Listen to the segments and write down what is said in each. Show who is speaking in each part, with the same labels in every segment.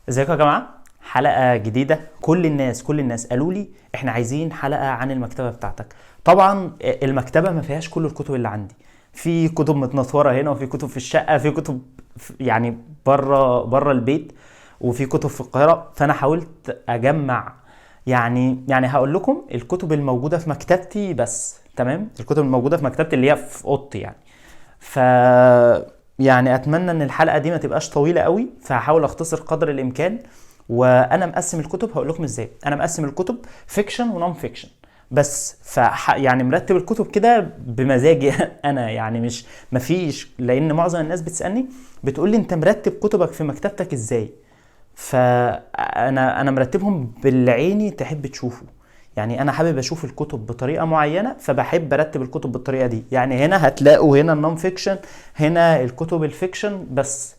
Speaker 1: ازيكم يا جماعة؟ حلقة جديدة. كل الناس قالوا لي احنا عايزين حلقة عن المكتبة بتاعتك. طبعا المكتبة ما فيهاش كل الكتب اللي عندي. في كتب متنطورة هنا، وفي كتب في الشقة، في كتب يعني بره البيت، وفي كتب في القاهرة. فانا حاولت اجمع، يعني هقول لكم الكتب الموجودة في مكتبتي بس. تمام، الكتب الموجودة في مكتبتي اللي هي في اوضتي يعني. ف يعني اتمنى ان الحلقه دي ما تبقاش طويله قوي، فهحاول اختصر قدر الامكان. وانا مقسم الكتب، هقول لكم ازاي انا مقسم الكتب: فيكشن ونون فيكشن. بس يعني مرتب الكتب كده بمزاجي انا، يعني مش مفيش، لان معظم الناس بتسالني بتقول لي انت مرتب كتبك في مكتبتك ازاي. فانا مرتبهم باللي عيني تحب تشوفه. يعني انا حابب اشوف الكتب بطريقه معينه، فبحب ارتب الكتب بالطريقه دي. يعني هنا هتلاقوا هنا النون فيكشن، هنا الكتب الفيكشن بس.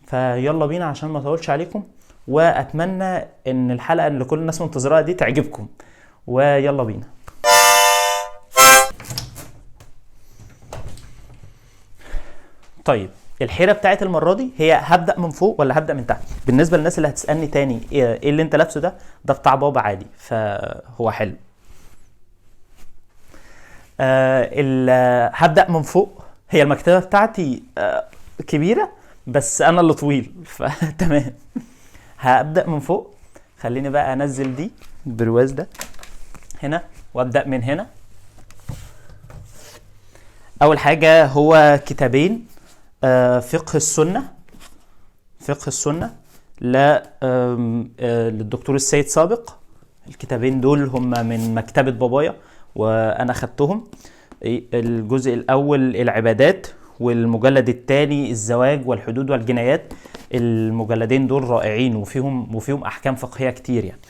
Speaker 1: فيلا بينا عشان ما اطولش عليكم، واتمنى ان الحلقه اللي كل الناس منتظراها دي تعجبكم. ويلا بينا. طيب، الحيره بتاعت المره دي هي هبدا من فوق ولا هبدا من تحت. بالنسبه للناس اللي هتسالني تاني إيه اللي انت لابسه ده بتاع بابا عادي، فهو حلو. هبدا من فوق. هي المكتبه بتاعتي كبيره، بس انا اللي طويل فتمام. هبدا من فوق. خليني بقى انزل دي البرواز ده هنا، وابدا من هنا. اول حاجه هو كتابين: فقه السنه. فقه السنه للدكتور السيد سابق. الكتابين دول هم من مكتبة بابايا وانا خدتهم. الجزء الاول العبادات، والمجلد الثاني الزواج والحدود والجنايات. المجلدين دول رائعين، وفيهم احكام فقهية كتير يعني.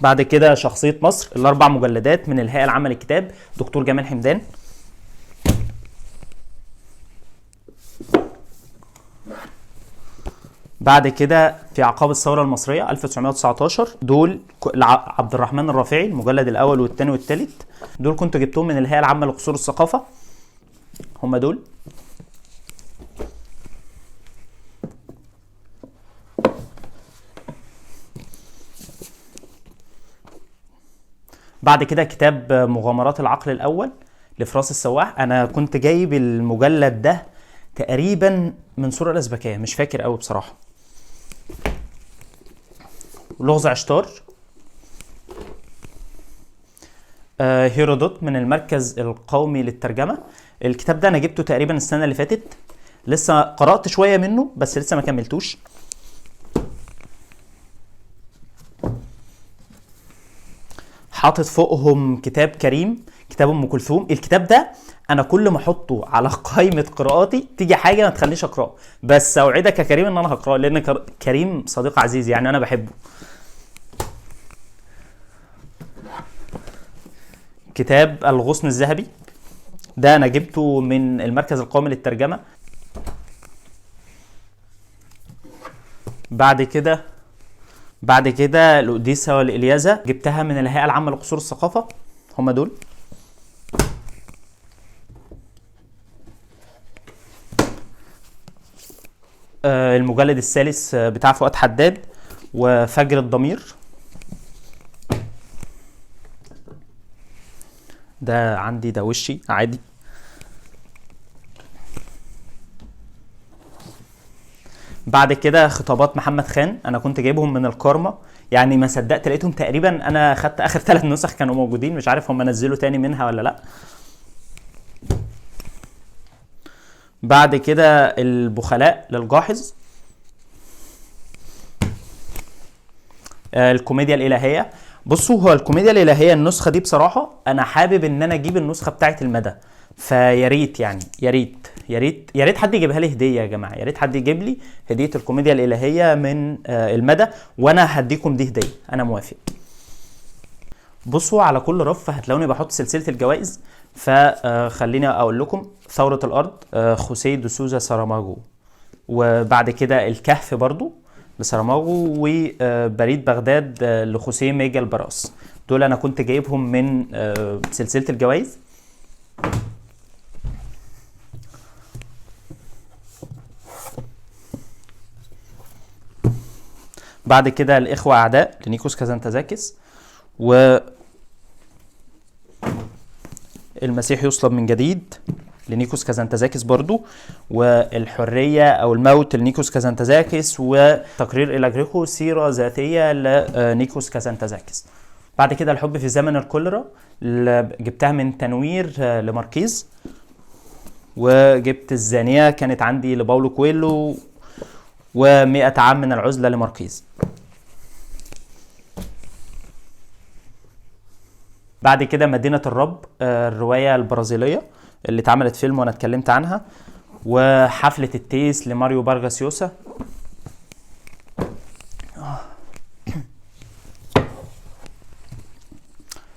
Speaker 1: بعد كده شخصية مصر، الاربع مجلدات من الهيئة العامة للكتاب، دكتور جمال حمدان. بعد كده في عقاب الثورة المصرية 1919، دول عبد الرحمن الرافعي، المجلد الأول والثاني والثالث. دول كنت جبتهم من الهيئة العامة لقصور الثقافة، هم دول. بعد كده كتاب مغامرات العقل الأول لفراس السواح. أنا كنت جايب المجلد ده تقريبا من سورة الأزبكية، مش فاكر قوي بصراحة. لغز عشتار. هيرودوت من المركز القومي للترجمة. الكتاب ده أنا جبته تقريبا السنة اللي فاتت، لسه قرأت شوية منه بس لسه ما كملتوش. حاطط فوقهم كتاب كريم، كتاب ام كلثوم. الكتاب ده انا كل ما احطه على قائمه قراءاتي تيجي حاجه ما تخلينيش اقراه، بس اوعدك يا كريم ان انا هقراه، لان كريم صديق عزيز يعني، انا بحبه. كتاب الغصن الذهبي، ده انا جبته من المركز القومي للترجمه. بعد كده الاوديسا والالياذه، جبتها من الهيئه العامه لقصور الثقافه، هم دول. المجلد الثالث بتاع فؤاد حداد وفجر الضمير، ده عندي، ده وشي عادي. بعد كده خطابات محمد خان، انا كنت جايبهم من الكارما، يعني ما صدقت لقيتهم تقريبا. انا خدت اخر 3 نسخ كانوا موجودين، مش عارف هم نزلوا تاني منها ولا لا. بعد كده البخلاء للجاحظ. الكوميديا الالهيه. بصوا، هو الكوميديا الالهيه النسخه دي بصراحه انا حابب ان انا اجيب النسخه بتاعه المدى، فيا ريت يعني، يا ريت حد يجيبها لي هديه يا جماعه. يا ريت حد يجيب لي هديه الكوميديا الالهيه من المدى، وانا هديكم دي هديه، انا موافق. بصوا، على كل رف هتلاقوني بحط سلسله الجوائز، فخليني اقول لكم: ثوره الارض خوسيه دو سوزا ساراماجو، وبعد كده الكهف برضو لساراماغو، وبريد بغداد لخوسيه ميجا البراس. دول انا كنت جايبهم من سلسله الجوائز. بعد كده الإخوة أعداء لنيكوس كازانتزاكis، و المسيح يصلب من جديد لنيكوس كازانتزاكis برضو، والحرية أو الموت لنيكوس كازانتزاكis، وتقرير إلاجريكو سيرة ذاتية لنيكوس كازانتزاكis. بعد كده الحب في زمن الكوليرا اللي جبتها من تنوير لماركيز، وجبت الزانية كانت عندي لباولو كويلو، و100 عام من العزلة لماركيز. بعد كده مدينة الرب، الرواية البرازيلية اللي اتعملت فيلم وانا اتكلمت عنها، وحفلة التيس لماريو فارغاس يوسا،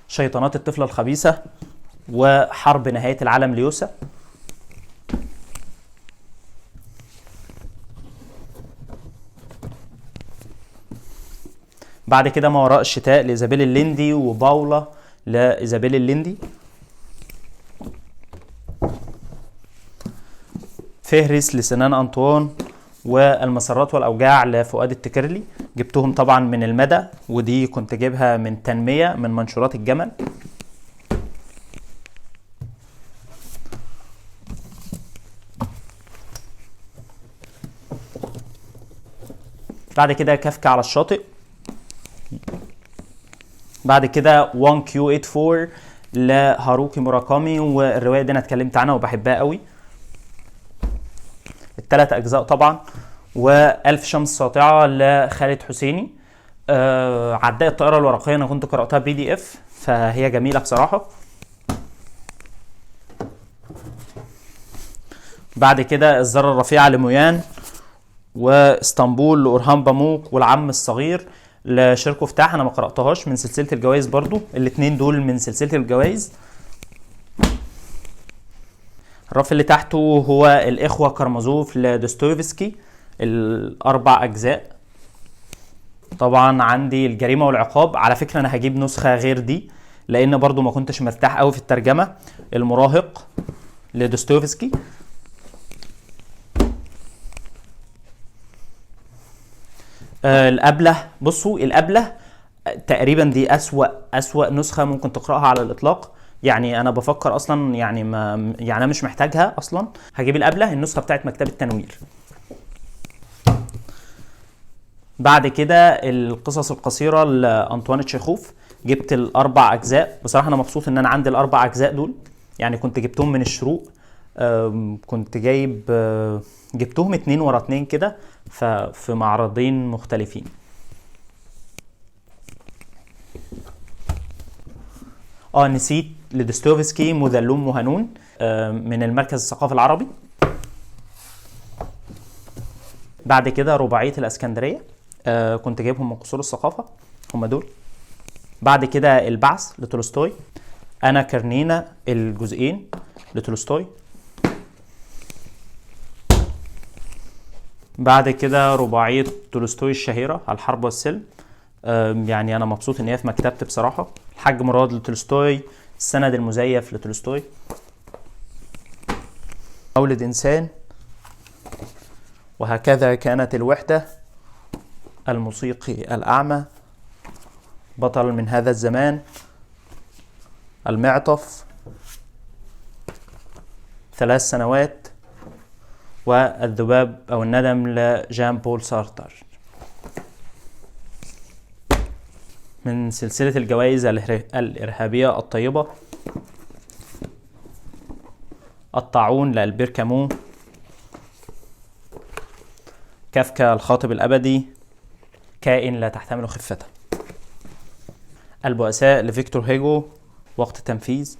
Speaker 1: شيطانات الطفلة الخبيثة، وحرب نهاية العالم ليوسا. بعد كده ما وراء الشتاء لإيزابيل الليندي، وباولا لإيزابيل الليندي. فهرس لسنان أنطوان، والمسرات والأوجاع لفؤاد التكرلي، جبتهم طبعا من المدى، ودي كنت جايبها من تنمية من منشورات الجمل. بعد كده كافكا على الشاطئ. بعد كده 1Q84 لهاروكي موراكامي، والرواية دي انا اتكلمت عنها وبحبها قوي، الثلاث اجزاء طبعا. والف شمس ساطعة لخالد حسيني. عداء الطائرة الورقية انا كنت قرأتها PDF، فهي جميلة بصراحة. بعد كده الذرة الرفيعة لمويان، واسطنبول لأورهان باموك، والعم الصغير لشيركو فتاح، انا ما قرأتهاش، من سلسلة الجوائز برضو، الاتنين دول من سلسلة الجوائز. الرف اللي تحته هو الإخوة كارمازوف لدوستويفسكي، الأربع أجزاء. طبعا عندي الجريمة والعقاب، على فكرة أنا هجيب نسخة غير دي لأن برضو ما كنتش مرتاح قوي في الترجمة. المراهق لدوستويفسكي. الأبله، بصوا الأبله تقريبا دي أسوأ نسخة ممكن تقرأها على الإطلاق، يعني انا بفكر اصلا يعني انا مش محتاجها اصلا. هجيب الأبله النسخه بتاعت مكتبه التنوير. بعد كده القصص القصيره لانطوان تشيخوف، جبت الاربع اجزاء. بصراحه انا مبسوط ان انا عندي الاربع اجزاء دول، يعني كنت جبتهم من الشروق، كنت جبتهم 2 ورا 2 كده في معرضين مختلفين. نسيت لدوستويفسكي مذلون مهانون، من المركز الثقافي العربي. بعد كده رباعية الاسكندرية، كنت جايبهم من قصور الثقافة، هم دول. بعد كده البعث لتولستوي، أنا كارنينا الجزئين لتولستوي. بعد كده رباعية تولستوي الشهيرة الحرب والسلم، يعني أنا مبسوط إن هي في مكتبتي بصراحة. الحاج مراد لتولستوي، السند المزيف لتولستوي. مولد إنسان، وهكذا كانت الوحدة، الموسيقي الأعمى، بطل من هذا الزمان، المعطف، 3 سنوات، والذباب أو الندم لجان بول سارتر. من سلسلة الجوائز الإرهابية الطيبة، الطاعون لألبير كامو، كافكا الخاطب الأبدي، كائن لا تحتمل خفته، البؤساء لفيكتور هيجو، وقت تنفيذ،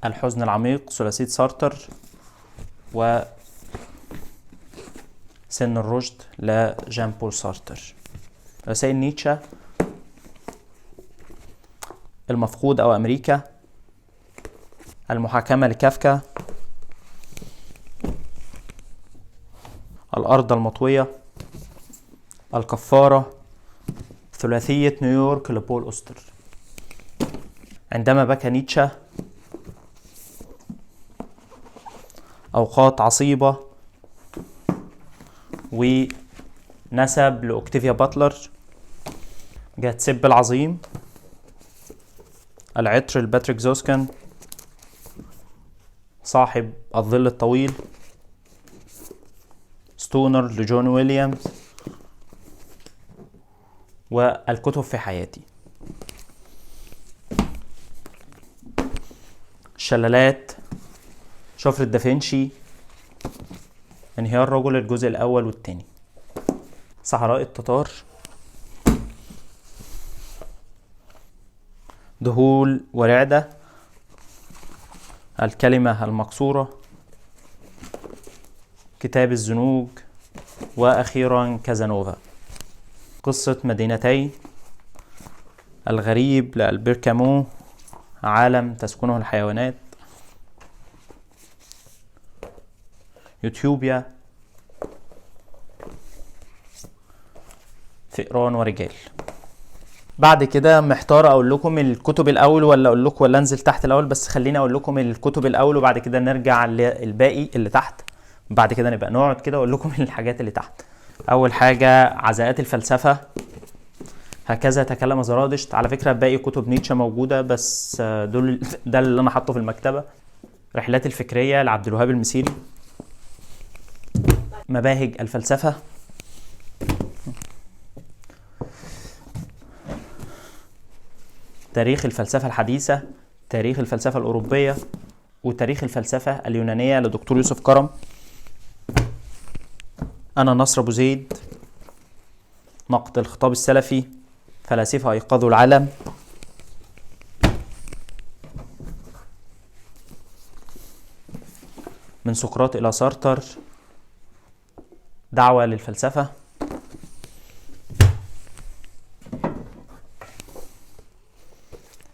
Speaker 1: الحزن العميق ثلاثية سارتر، و سن الرشد لجان بول سارتر. رسائل نيتشه، المفقود أو أمريكا، المحاكمة لكافكا، الأرض المطوية، الكفارة، ثلاثية نيويورك لبول أوستر، عندما بكى نيتشه، أوقات عصيبة، نسب لأوكتافيا باتلر. جاتسيب العظيم. العطر لباتريك زوسكن صاحب الظل الطويل. ستونر لجون ويليامز. والكتب في حياتي. الشلالات. شفرة دافنشي. انهيار رجل الجزء الأول والثاني. صحراء التتار. دهول ورعدة. الكلمة المقصورة. كتاب الزنوج. وأخيرا كازانوفا. قصة مدينتين. الغريب لألبير كامو. عالم تسكنه الحيوانات. يوتيوبيا. فئران ورجال. بعد كده محتار اقول لكم الكتب الاول ولا اقول لكم ولا انزل تحت الاول، بس خليني اقول لكم الكتب الاول وبعد كده نرجع للباقي اللي تحت. بعد كده نبقى نقعد كده اقول لكم الحاجات اللي تحت. اول حاجه عزاءات الفلسفه. هكذا تكلم زرادشت. على فكره باقي كتب نيتشه موجوده، بس دول ده اللي انا حاطه في المكتبه. رحلات الفكريه لعبد الوهاب المسيري. مباهج الفلسفه. تاريخ الفلسفه الحديثه. تاريخ الفلسفه الاوروبيه. وتاريخ الفلسفه اليونانيه لدكتور يوسف كرم. انا نصر ابو زيد. نقد الخطاب السلفي. فلاسفه ايقظوا العالم. من سقراط الى سارتر. دعوه للفلسفه.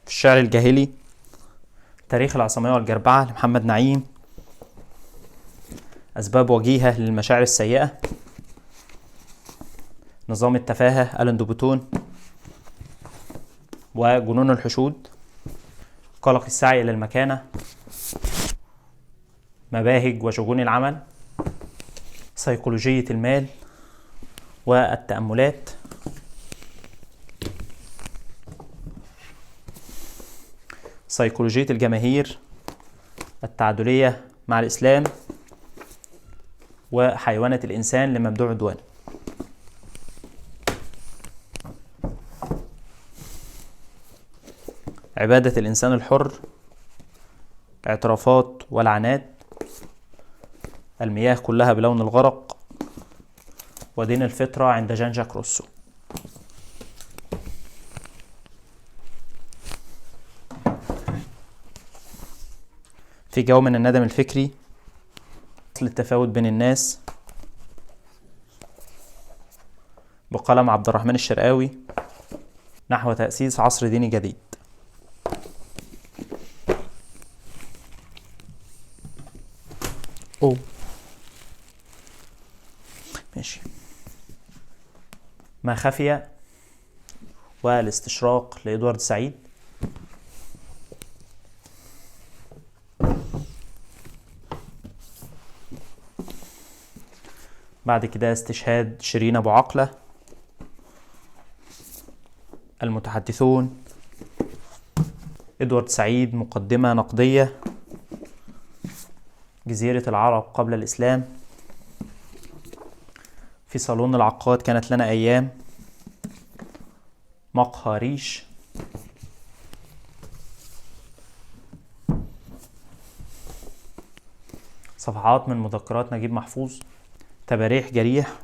Speaker 1: في الشعر الجاهلي. تاريخ العصامية والجربعة لمحمد نعيم. أسباب وجيهة للمشاعر السيئة. نظام التفاهة ألان دوبوتون. وجنون الحشود. قلق السعي إلى المكانة. مباهج وشجون العمل. سيكولوجية المال والتأملات. سيكولوجية الجماهير. التعادلية مع الإسلام. وحيوانة الإنسان لممدوح عدوان. عبادة الإنسان الحر. اعترافات ولعنات. المياه كلها بلون الغرق. ودين الفطرة عند جان جاك روسو. في جو من الندم الفكري. أصل التفاوت بين الناس بقلم عبد الرحمن الشرقاوي. نحو تأسيس عصر ديني جديد. ماشي. ما خفي والاستشراق لإدوارد سعيد. بعد كده استشهاد شيرين أبو عقلة. المتحدثون. إدوارد سعيد مقدمة نقدية. جزيرة العرب قبل الإسلام. في صالون العقاد كانت لنا أيام. مقهى ريش. صفحات من مذكرات نجيب محفوظ. تباريح جريح.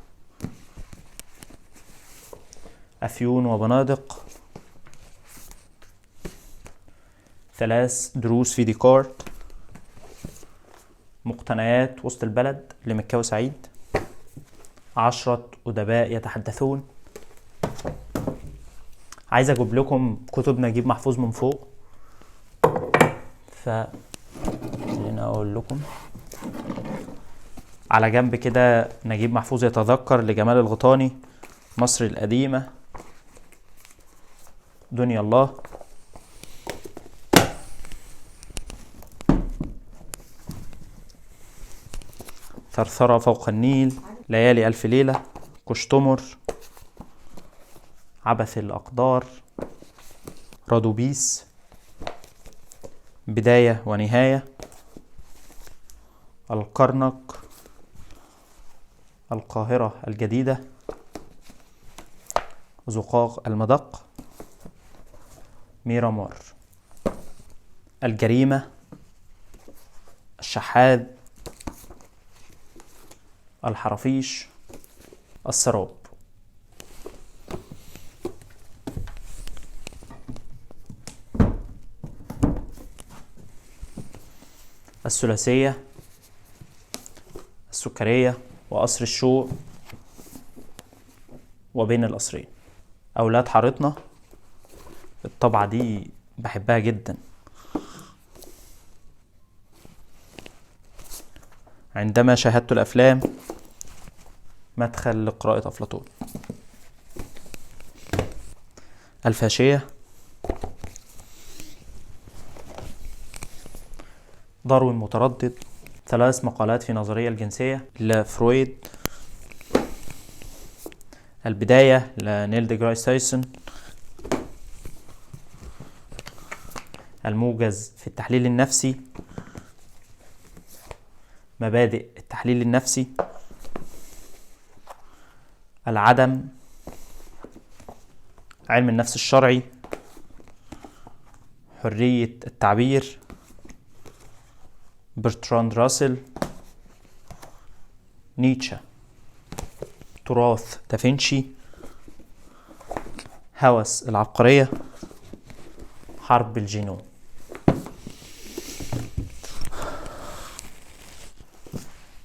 Speaker 1: أفيون وبنادق. 3 دروس في ديكارت. مقتنيات وسط البلد لمكاوي سعيد. 10 أدباء يتحدثون. عايز أجيب لكم كتب نجيب محفوظ من فوق، خلينا أقول لكم على جنب كده. نجيب محفوظ يتذكر لجمال الغيطاني. مصر القديمة. دنيا الله. ثرثرة فوق النيل. ليالي ألف ليلة. كشتمر، عبث الأقدار، رادوبيس، بداية ونهاية، الكرنك، القاهرة الجديدة، زقاق المدق، ميرامار، الجريمة، الشحاذ، الحرافيش، السراب. الثلاثية، السكرية، وقصر الشوق، وبين القصرين. أولاد حارتنا، الطبعة دي بحبها جدا. عندما شاهدت الأفلام، مدخل لقراءة أفلاطون. الفاشية، داروين متردد، 3 مقالات في نظرية الجنسية لفرويد، البداية لنيل ديجرايس تايسون، الموجز في التحليل النفسي، مبادئ التحليل النفسي، العدم، علم النفس الشرعي، حرية التعبير، برتراند راسل، نيتشه، تراث دافنشي، هوس العبقرية، حرب الجينوم.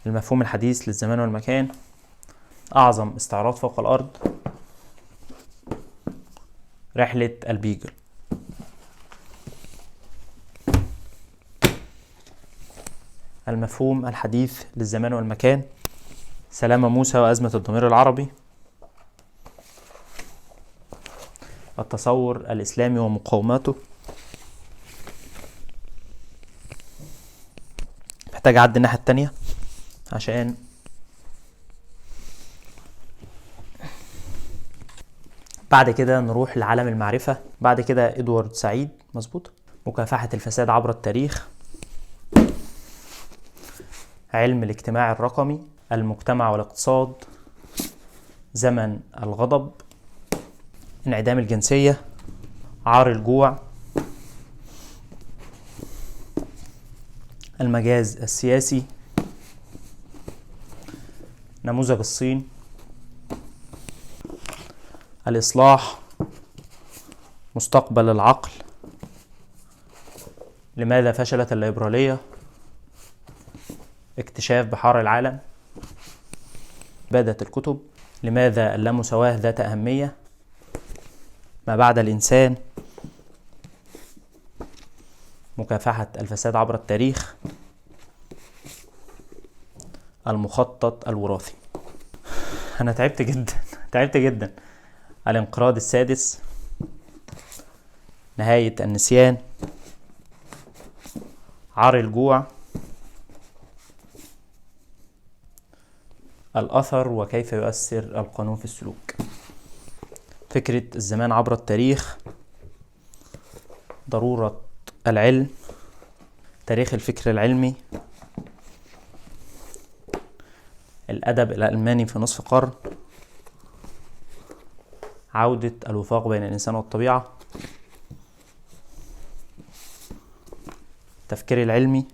Speaker 1: المفهوم الحديث للزمان والمكان، أعظم استعراض فوق الأرض، رحلة البيجل. المفهوم الحديث للزمان والمكان، سلامة موسى وأزمة الضمير العربي، التصور الإسلامي ومقاوماته. محتاج أعدي الناحية التانية عشان بعد كده نروح لعالم المعرفة. بعد كده إدوارد سعيد، مظبوط، مكافحة الفساد عبر التاريخ، علم الاجتماع الرقمي، المجتمع والاقتصاد، زمن الغضب، انعدام الجنسية، عار الجوع، المجاز السياسي، نموذج الصين، الإصلاح، مستقبل العقل، لماذا فشلت الليبرالية، اكتشاف بحار العالم، إبادة الكتب، لماذا اللامساواة ذات أهمية، ما بعد الإنسان، مكافحة الفساد عبر التاريخ، المخطط الوراثي. أنا تعبت جدا. الانقراض السادس، نهاية النسيان، عار الجوع، الأثر وكيف يؤثر القانون في السلوك، فكرة الزمان عبر التاريخ، ضرورة العلم، تاريخ الفكر العلمي، الأدب الألماني في نصف قرن، عودة الوفاق بين الإنسان والطبيعة، التفكير العلمي،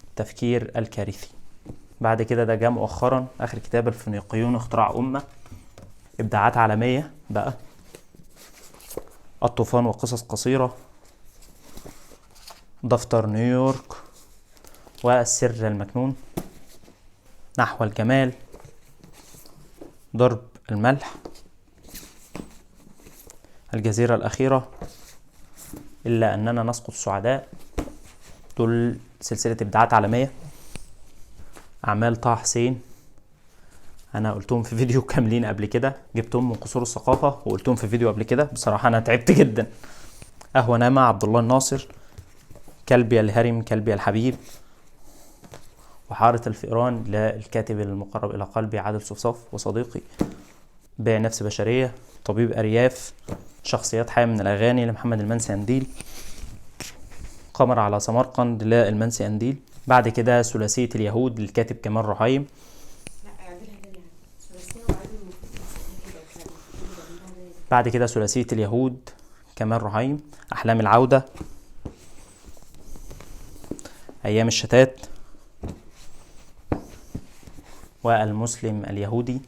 Speaker 1: التفكير الكارثي. بعد كده ده جاء مؤخرا آخر كتاب الفينيقيون اختراع أمة، إبداعات عالمية بقى، الطوفان وقصص قصيرة، دفتر نيويورك، والسر المكنون، نحو الجمال، ضرب الملح، الجزيرة الأخيرة، إلا أننا نسقط سعداء. دول سلسلة إبداعات عالمية. أعمال طه حسين أنا قلتهم في فيديو كاملين قبل كده، جبتهم من قصور الثقافة وقلتهم في فيديو قبل كده، بصراحة أنا تعبت جدا. قهوة نامة عبد الله الناصر، كلبي الهرم كلبي الحبيب، وحارة الفئران للكاتب المقرب إلى قلبي عادل صفصاف وصديقي. بيع نفس بشرية، طبيب أرياف، شخصيات حية من الأغاني لمحمد المنسي أنديل، قمر على سمرقند للمنسي أنديل. بعد كده ثلاثية اليهود للكاتب كمال رحيم. بعد كده ثلاثية اليهود كمال رحيم، أحلام العودة، أيام الشتات، والمسلم اليهودي،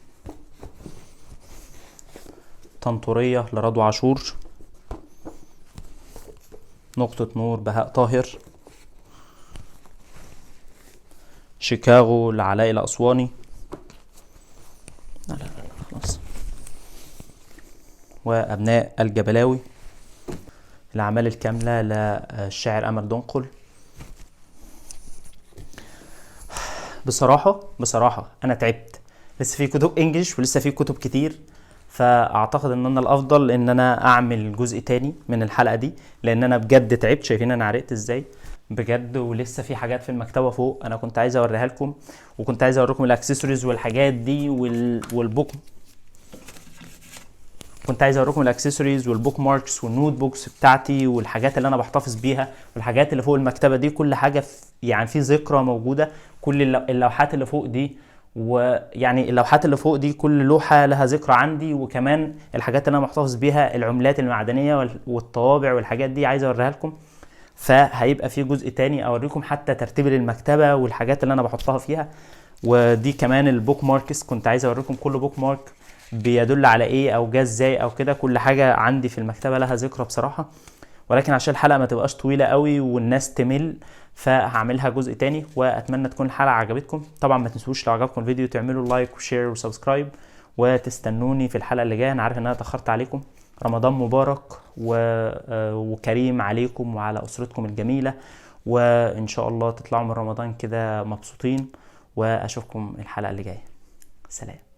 Speaker 1: طنطورية لرضوى عاشور، نقطة نور بهاء طاهر، شيكاغو لعلاء الأسواني. لا خلاص. وأبناء الجبلاوي، الأعمال الكاملة للشاعر أمل دنقل. بصراحة أنا تعبت، لسه في كتب إنجليش ولسه في كتب كتير، فأعتقد إن أنا الأفضل إن أنا أعمل جزء تاني من الحلقة دي، لأن أنا بجد تعبت. شايفين أنا عرقت إزاي بجد، ولسه في حاجات في المكتبة فوق أنا كنت عايز أوريها لكم، وكنت عايز أوريكم الأكسسوارز والحاجات دي والبوك، كنت عايز اوريكم الاكسسوارز والبوك ماركس والنوت بوكس بتاعتي والحاجات اللي انا بحتفظ بيها، والحاجات اللي فوق المكتبه دي كل حاجه يعني في ذكرى موجوده. كل اللوحات اللي فوق دي، ويعني اللوحات اللي فوق دي كل لوحه لها ذكرى عندي، وكمان الحاجات اللي انا محتفظ بيها، العملات المعدنيه والطوابع والحاجات دي عايز اوريها لكم. فهيبقى في جزء تاني اوريكم حتى ترتيب المكتبه والحاجات اللي انا بحطها فيها. ودي كمان البوك ماركس، كنت عايز اوريكم كل بوك مارك بيدل على ايه او جه ازاي او كده. كل حاجه عندي في المكتبه لها ذكرى بصراحه، ولكن عشان الحلقه ما تبقاش طويله قوي والناس تمل فهعملها جزء تاني. واتمنى تكون الحلقه عجبتكم. طبعا ما تنسوش لو عجبكم الفيديو تعملوا لايك وشير وسبسكرايب، وتستنوني في الحلقه اللي جايه. انا عارف ان انا اتاخرت عليكم. رمضان مبارك وكريم عليكم وعلى اسرتكم الجميله، وان شاء الله تطلعوا من رمضان كده مبسوطين، واشوفكم الحلقه اللي جايه. سلام.